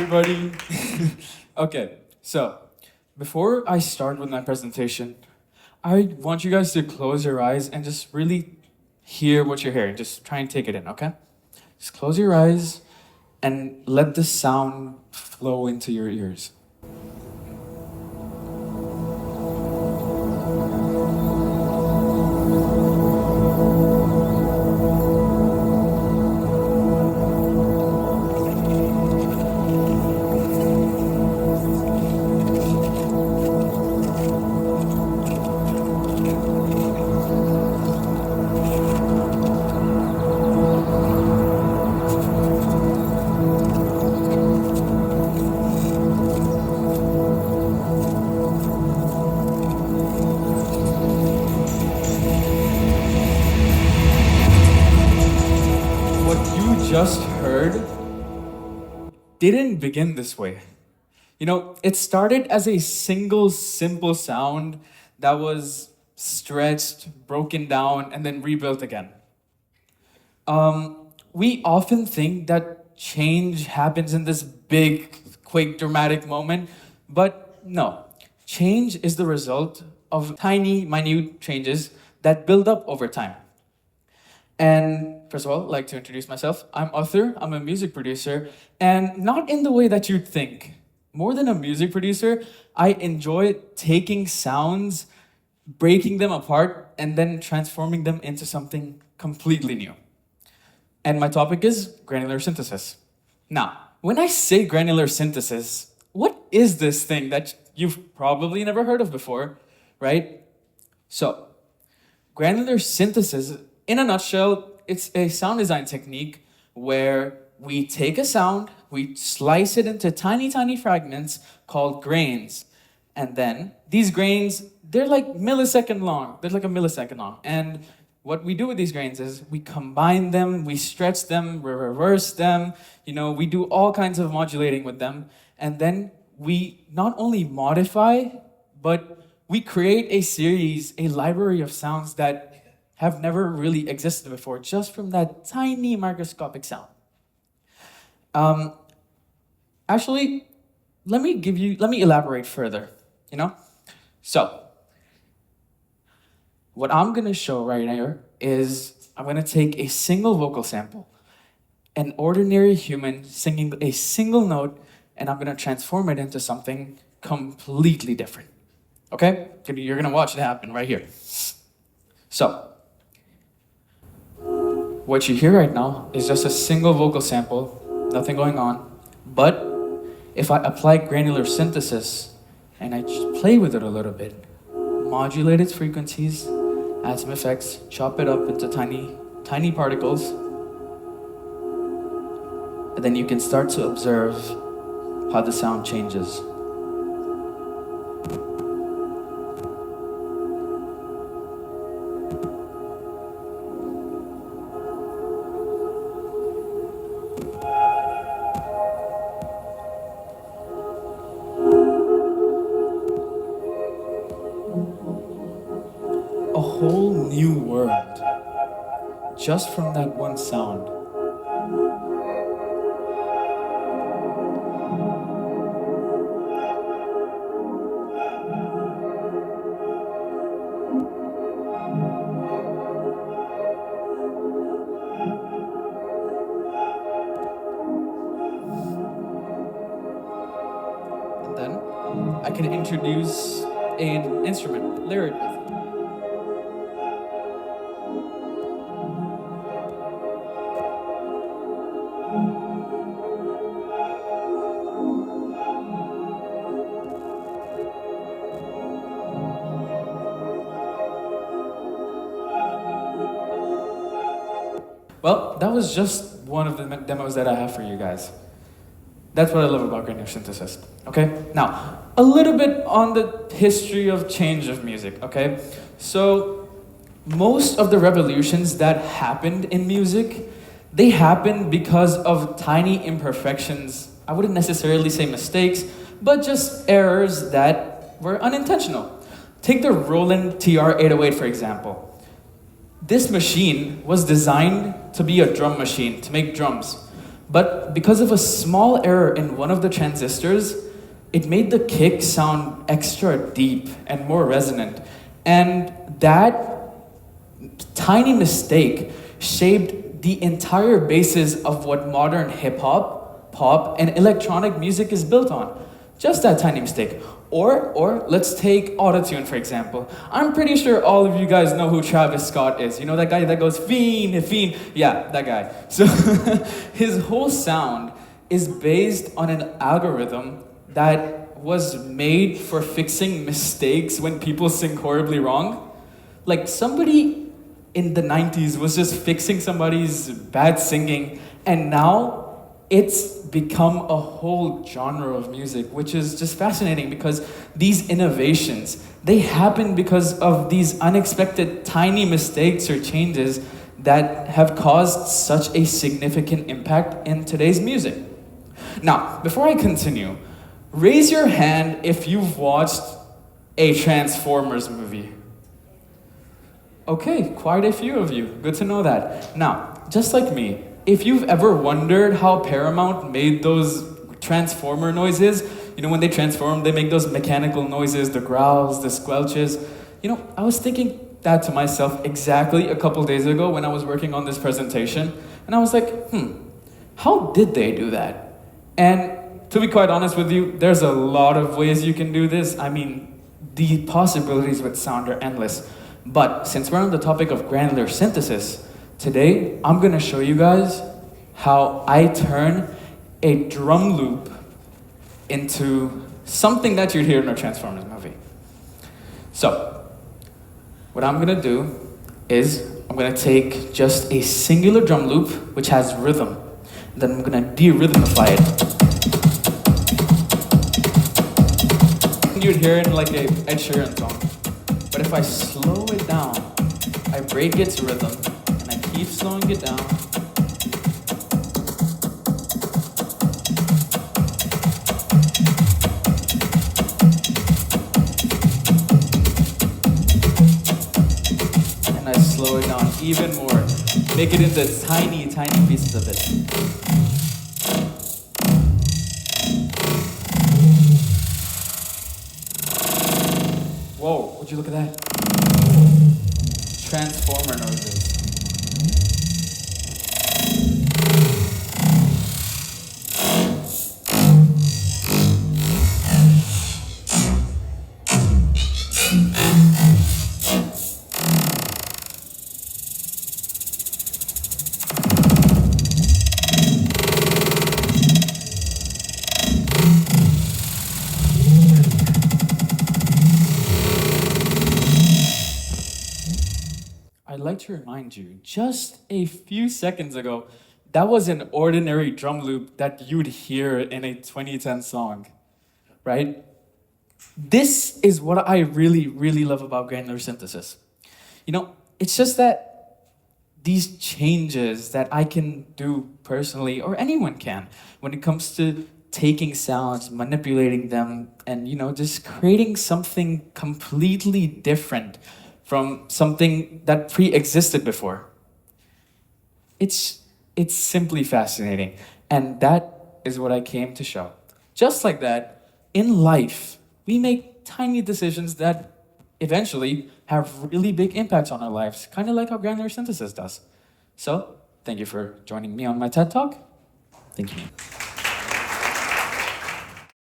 everybody. Okay, so before I start with my presentation, I want you guys to close your eyes and just really hear what you're hearing. Just try and take it in, okay? Just close your eyes and let the sound flow into your ears. What you just heard didn't begin this way. You know, it started as a single simple sound that was stretched, broken down, and then rebuilt again. We often think that change happens in this big, quick, dramatic moment, but no. Change is the result of tiny, minute changes that build up over time. And first of all, I'd like to introduce myself. I'm Athar, I'm a music producer, and not in the way that you'd think. More than a music producer, I enjoy taking sounds, breaking them apart, and then transforming them into something completely new. And my topic is granular synthesis. Now, when I say granular synthesis, what is this thing that you've probably never heard of before, right? So, granular synthesis, in a nutshell, it's a sound design technique where we take a sound, we slice it into tiny, tiny fragments called grains. And then these grains, they're like millisecond long. They're like a millisecond long. And what we do with these grains is we combine them, we stretch them, we reverse them, we do all kinds of modulating with them. And then we not only modify, but we create a series, a library of sounds that have never really existed before, just from that tiny microscopic sound. Actually, let me elaborate further, So, what I'm gonna show right here is I'm gonna take a single vocal sample, an ordinary human singing a single note, and I'm gonna transform it into something completely different. Okay? You're gonna watch it happen right here. So, what you hear right now is just a single vocal sample, nothing going on. But if I apply granular synthesis and I just play with it a little bit, modulate its frequencies, add some effects, chop it up into tiny, tiny particles, and then you can start to observe how the sound changes. A whole new world just from that one sound. And then I can introduce an instrument, lyric with it. Well, that was just one of the demos that I have for you guys. That's what I love about granular synthesis, okay? Now, a little bit on the history of change of music, okay? So, most of the revolutions that happened in music, they happened because of tiny imperfections. I wouldn't necessarily say mistakes, but just errors that were unintentional. Take the Roland TR-808, for example. This machine was designed to be a drum machine, to make drums. But because of a small error in one of the transistors, it made the kick sound extra deep and more resonant. And that tiny mistake shaped the entire basis of what modern hip hop, pop, and electronic music is built on. Just that tiny mistake. Or let's take autotune for example. I'm pretty sure all of you guys know who Travis Scott is. You know that guy that goes fiend, fiend? Yeah, that guy. So his whole sound is based on an algorithm that was made for fixing mistakes when people sing horribly wrong. Like somebody in the 90s was just fixing somebody's bad singing, and now it's become a whole genre of music, which is just fascinating because these innovations, they happen because of these unexpected tiny mistakes or changes that have caused such a significant impact in today's music. Now, before I continue, raise your hand if you've watched a Transformers movie. Okay, quite a few of you. Good to know that. Now, just like me, if you've ever wondered how Paramount made those transformer noises, you know, when they transform, they make those mechanical noises, the growls, the squelches. You know, I was thinking that to myself exactly a couple days ago when I was working on this presentation, and I was like, how did they do that? And to be quite honest with you, there's a lot of ways you can do this. I mean, the possibilities with sound are endless. But since we're on the topic of granular synthesis, today I'm gonna show you guys how I turn a drum loop into something that you'd hear in a Transformers movie. So, what I'm gonna do is I'm gonna take just a singular drum loop which has rhythm. Then I'm gonna de-rhythmify it. You'd hear it in like a Ed Sheeran song. But if I slow it down, I break its rhythm, and I keep slowing it down. And I slow it down even more. Make it into tiny, tiny pieces of it. Whoa, would you look at that? Transformer noises. I'd like to remind you, just a few seconds ago, that was an ordinary drum loop that you'd hear in a 2010 song, right? This is what I really, really love about granular synthesis. You know, it's just that these changes that I can do personally, or anyone can, when it comes to taking sounds, manipulating them, and, you know, just creating something completely different from something that pre-existed before. It's simply fascinating. And that is what I came to show. Just like that, in life, we make tiny decisions that eventually have really big impacts on our lives, kind of like how granular synthesis does. So, thank you for joining me on my TED Talk. Thank you.